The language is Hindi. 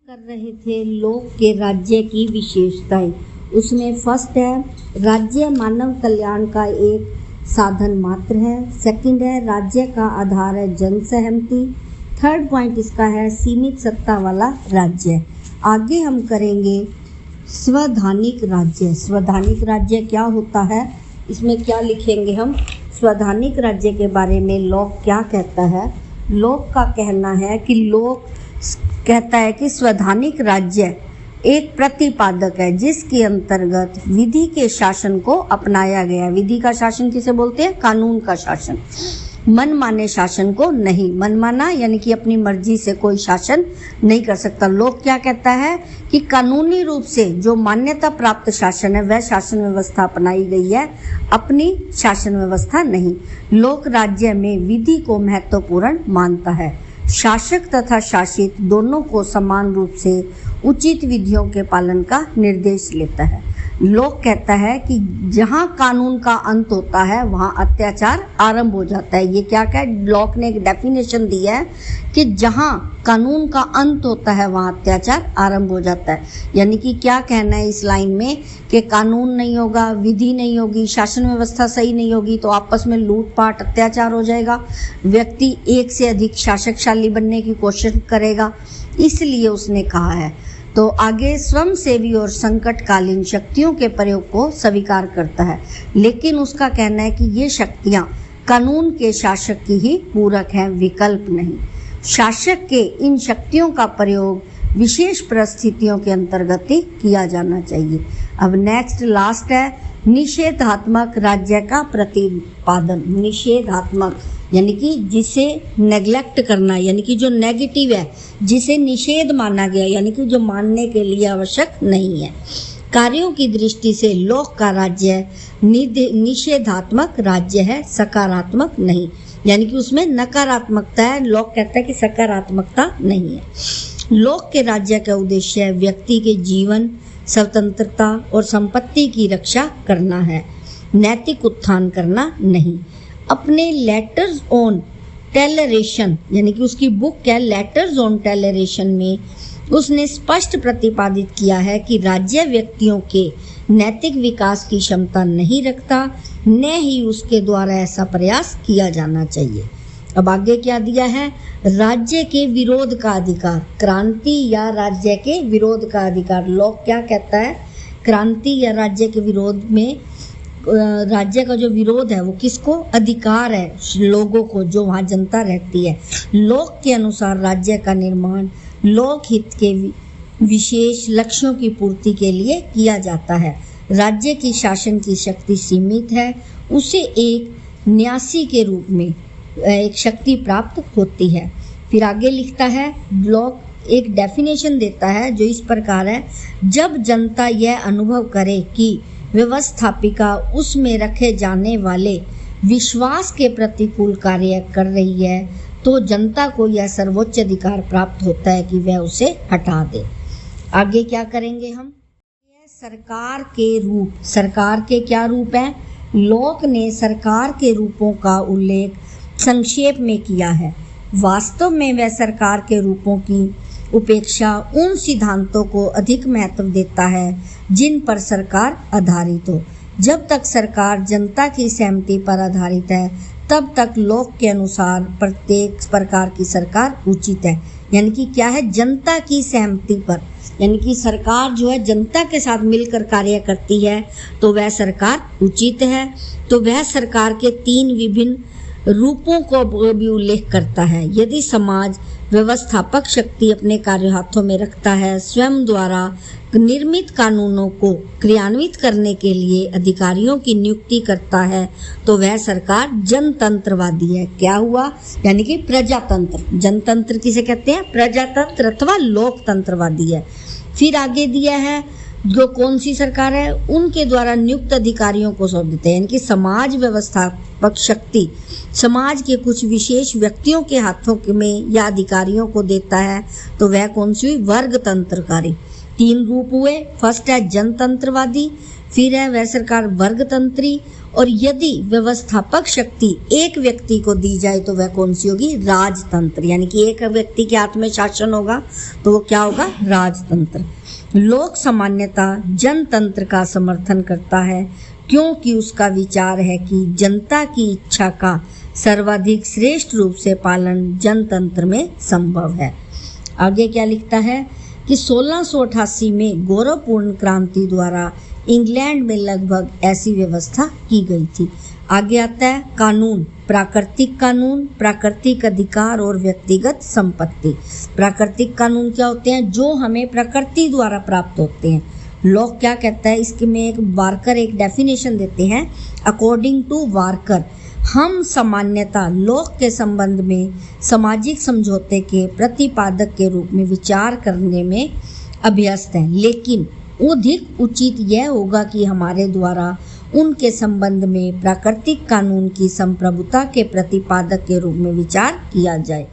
कर रहे थे लोक के राज्य की विशेषताएं। उसमें फर्स्ट है राज्य मानव कल्याण का एक साधन मात्र है। सेकंड है राज्य का आधार है जन सहमति। थर्ड पॉइंट इसका है सीमित सत्ता वाला राज्य। आगे हम करेंगे स्वधानिक राज्य। स्वधानिक राज्य क्या होता है, इसमें क्या लिखेंगे हम। स्वधानिक राज्य के बारे में लोक क्या कहता है। लोक का कहना है कि लोक कहता है कि स्वधानिक राज्य एक प्रतिपादक है जिसके अंतर्गत विधि के शासन को अपनाया गया। विधि का शासन किसे बोलते हैं, कानून का शासन। मनमाने शासन को नहीं। मनमाना यानी कि अपनी मर्जी से कोई शासन नहीं कर सकता। लोक क्या कहता है कि कानूनी रूप से जो मान्यता प्राप्त शासन है वह शासन व्यवस्था अपनाई गई है, अपनी शासन व्यवस्था नहीं। लोक राज्य में विधि को महत्वपूर्ण मानता है। शासक तथा शासित दोनों को समान रूप से उचित विधियों के पालन का निर्देश लेता है। लोक कहता है कि जहाँ कानून का अंत होता है वहाँ अत्याचार आरंभ हो जाता है। ये क्या क्या लोक ने एक डेफिनेशन दिया है कि जहाँ कानून का अंत होता है वहाँ अत्याचार आरंभ हो जाता है। यानी कि क्या कहना है इस लाइन में कि कानून नहीं होगा, विधि नहीं होगी, शासन व्यवस्था सही नहीं होगी तो आपस में लूटपाट अत्याचार हो जाएगा। व्यक्ति एक से अधिक शासकशाली बनने की कोशिश करेगा, इसलिए उसने कहा है। तो आगे स्वयंसेवी और संकटकालीन शक्तियों के प्रयोग को स्वीकार करता है, लेकिन उसका कहना है कि ये शक्तियां कानून के शासक की ही पूरक हैं, विकल्प नहीं। शासक के इन शक्तियों का प्रयोग विशेष परिस्थितियों के अंतर्गत ही किया जाना चाहिए। अब नेक्स्ट लास्ट है निषेधात्मक राज्य का प्रतिपादन। निषेधात्मक यानी कि जिसे नेग्लेक्ट करना, यानी कि जो नेगेटिव है, जिसे निषेध माना गया, यानी कि जो मानने के लिए आवश्यक नहीं है। कार्यों की दृष्टि से लोक का राज्य निषेधात्मक राज्य है, सकारात्मक नहीं। यानी कि उसमें नकारात्मकता है। लोक कहता है कि सकारात्मकता नहीं है। लोक के राज्य का उद्देश्य है व्यक्ति के जीवन, स्वतंत्रता और संपत्ति की रक्षा करना है, नैतिक उत्थान करना नहीं। अपने लेटर्स ऑन टॉलरेशन यानी कि उसकी बुक है लेटर्स ऑन टॉलरेशन में उसने स्पष्ट प्रतिपादित किया है कि राज्य व्यक्तियों के नैतिक विकास की क्षमता नहीं रखता, न ही उसके द्वारा ऐसा प्रयास किया जाना चाहिए। अब आगे क्या दिया है, राज्य के विरोध का अधिकार। क्रांति या राज्य के विरोध का अधिकार। लोक क्या कहता है, क्रांति या राज्य के विरोध में राज्य का जो विरोध है वो किसको, अधिकार है लोगों को, जो वहाँ जनता रहती है। लोक के अनुसार राज्य का निर्माण लोक हित के विशेष लक्ष्यों की पूर्ति के लिए किया जाता है। राज्य की शासन की शक्ति सीमित है, उसे एक न्यासी के रूप में एक शक्ति प्राप्त होती है। फिर आगे लिखता है, लोक एक डेफिनेशन देता है जो इस प्रकार है, जब जनता यह अनुभव करे कि व्यवस्थापिका उसमें रखे जाने वाले विश्वास के प्रतिकूल कार्य कर रही है तो जनता को यह सर्वोच्च अधिकार प्राप्त होता है कि वह उसे हटा दे। आगे क्या करेंगे हम, यह सरकार के रूप। सरकार के क्या रूप हैं, लोक ने सरकार के रूपों का उल्लेख संक्षेप में किया है। वास्तव में वह सरकार के रूपों की उपेक्षा उन सिद्धांतों को अधिक महत्व देता है जिन पर सरकार आधारित हो। जब तक सरकार जनता की सहमति पर आधारित है तब तक लोक के अनुसार प्रत्येक प्रकार की सरकार उचित है। यानी कि क्या है, जनता की सहमति पर, यानी कि सरकार जो है जनता के साथ मिलकर कार्य करती है तो वह सरकार उचित है। तो वह सरकार के 3 विभिन्न रूपों को भी उल्लेख करता है। यदि समाज व्यवस्थापक शक्ति अपने कार्य हाथों में रखता है, स्वयं द्वारा निर्मित कानूनों को क्रियान्वित करने के लिए अधिकारियों की नियुक्ति करता है तो वह सरकार जनतंत्रवादी है। क्या हुआ, यानी कि प्रजातंत्र। जनतंत्र किसे कहते हैं, प्रजातंत्र अथवा लोकतंत्रवादी है। फिर आगे दिया है जो कौन सी सरकार है, उनके द्वारा नियुक्त अधिकारियों को सौंप देते हैं। यानी कि समाज व्यवस्थापक शक्ति समाज के कुछ विशेष व्यक्तियों के हाथों में या अधिकारियों को देता है तो वह कौन सी हुई, वर्ग तंत्रकारी। 3 रूप हुए, फर्स्ट है जनतंत्रवादी, फिर है वह सरकार वर्गतंत्री, और यदि व्यवस्थापक शक्ति एक व्यक्ति को दी जाए तो वह कौन सी होगी? राजतंत्र। यानी कि एक व्यक्ति के हाथ में शासन होगा तो वो क्या होगा? राजतंत्र। लोक सामान्यता जनतंत्र का समर्थन करता है, क्योंकि उसका विचार है कि जनता की इच्छा का सर्वाधिक श्रेष्ठ रूप से पालन जनतंत्र में संभव है। आगे क्या लिखता है कि 1688 में गौरवपूर्ण क्रांति द्वारा इंग्लैंड में लगभग ऐसी व्यवस्था की गई थी। आगे आता है कानून, कानून, प्राकृतिक अधिकार और व्यक्तिगत संपत्ति। प्राकृतिक कानून क्या होते हैं? जो हमें प्रकृति द्वारा प्राप्त होते हैं। लॉक क्या कहता है? इसके में एक वार्कर एक डेफिनेशन देते हैं। अकॉर्डिंग टू वार्कर, हम सामान्यता लॉक के संबंध में सामाजिक समझौते के प्रतिपादक के रूप में विचार करने में अभ्यस्त हैं, लेकिन अधिक उचित यह होगा कि हमारे द्वारा उनके संबंध में प्राकृतिक कानून की संप्रभुता के प्रतिपादक के रूप में विचार किया जाए।